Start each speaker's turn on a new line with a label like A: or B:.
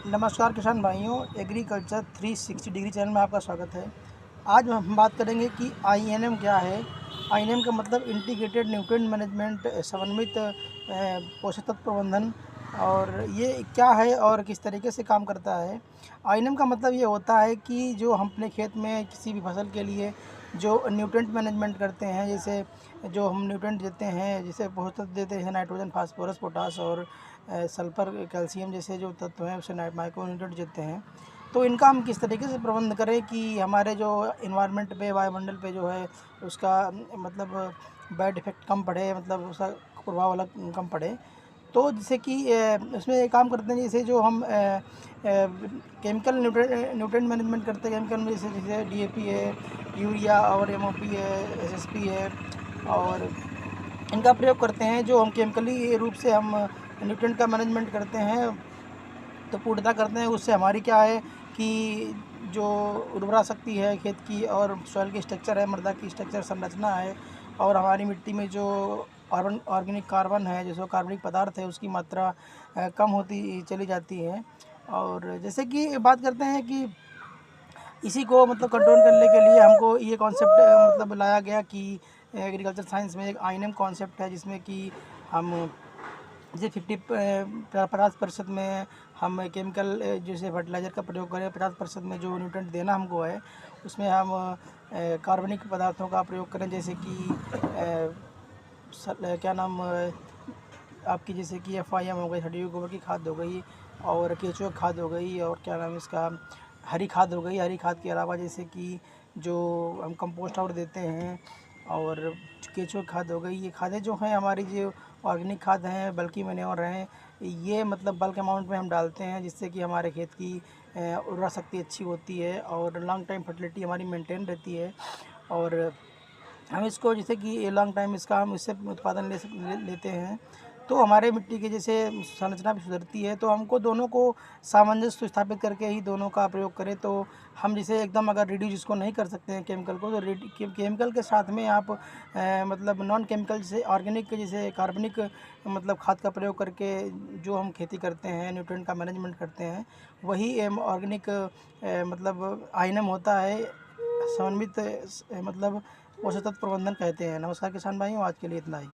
A: नमस्कार किसान भाइयों, एग्रीकल्चर 360 डिग्री चैनल में आपका स्वागत है। आज हम बात करेंगे कि आईएनएम क्या है। आईएनएम का मतलब इंटीग्रेटेड न्यूट्रिएंट मैनेजमेंट, समन्वित पोषक तत्व प्रबंधन। और ये क्या है और किस तरीके से काम करता है। आईएनएम का मतलब ये होता है कि जो हम अपने खेत में किसी भी फसल के लिए जो न्यूट्रिएंट मैनेजमेंट करते हैं, जैसे जो हम न्यूट्रिएंट देते हैं, जैसे पोषक तत्व देते हैं नाइट्रोजन, फास्फोरस, पोटास और सल्फर, कैल्शियम जैसे जो तत्व हैं उसे माइक्रो न्यूट्रिएंट देते हैं। तो इनका हम किस तरीके से प्रबंध करें कि हमारे जो इन्वायरमेंट पे, वायुमंडल पे जो है उसका मतलब बैड इफ़ेक्ट कम पड़े, मतलब उसका प्रभाव अलग कम पड़े। तो जैसे कि उसमें एक काम करते हैं, जैसे जो हम केमिकल न्यूट्रिएंट मैनेजमेंट करते हैं केमिकल में, जैसे डीएपी है, यूरिया और एमओपी है, एसएसपी है, और इनका प्रयोग करते हैं। जो हम केमिकली रूप से हम न्यूट्रिएंट का मैनेजमेंट करते हैं, तो पूर्णतः करते हैं, उससे हमारी क्या है कि जो उर्वरा शक्ति है खेत की, और सॉइल की स्ट्रक्चर है, मृदा की स्ट्रक्चर संरचना है, और हमारी मिट्टी में जो ऑर्गेनिक कार्बन है, जो कार्बनिक पदार्थ है, उसकी मात्रा कम होती चली जाती है। और जैसे कि बात करते हैं कि इसी को मतलब कंट्रोल करने के लिए हमको ये कॉन्सेप्ट मतलब लाया गया कि एग्रीकल्चर साइंस में एक आईएनएम कॉन्सेप्ट है, जिसमें कि हम जैसे 50% में हम केमिकल जैसे फर्टिलाइज़र का प्रयोग करें, 50% में जो न्यूट्रिएंट देना हमको है उसमें हम कार्बनिक पदार्थों का प्रयोग करें, जैसे कि क्या नाम आपकी, जैसे कि FIM हो गई, हड्डी गोबर की खाद हो गई, और केंचुआ खाद हो गई, और क्या नाम इसका, हरी खाद हो गई। हरी खाद के अलावा जैसे कि जो हम कंपोस्ट और देते हैं, और केंचुआ खाद हो गई। ये खादें जो हैं हमारी, जो ऑर्गेनिक खाद हैं, बल्कि मैन्योर हैं, ये मतलब बल्क अमाउंट में हम डालते हैं, जिससे कि हमारे खेत की उर्वरा शक्ति अच्छी होती है, और लॉन्ग टाइम फर्टिलिटी हमारी मेंटेन रहती है। और हम इसको जैसे कि लॉन्ग टाइम इसका हम इससे उत्पादन लेते हैं, तो हमारे मिट्टी की जैसे संरचना भी सुधरती है। तो हमको दोनों को सामंजस्य स्थापित करके ही दोनों का प्रयोग करें। तो हम जैसे एकदम अगर रिड्यूस इसको नहीं कर सकते हैं केमिकल को, तो केमिकल के साथ में आप मतलब नॉन केमिकल जैसे ऑर्गेनिक, जैसे कार्बनिक मतलब खाद का प्रयोग करके जो हम खेती करते हैं, न्यूट्रिएंट का मैनेजमेंट करते हैं, वही ऑर्गेनिक मतलब आईएनएम होता है, समन्वित मतलब पोषक तत्व प्रबंधन कहते हैं। नमस्कार किसान भाइयों, आज के लिए इतना ही।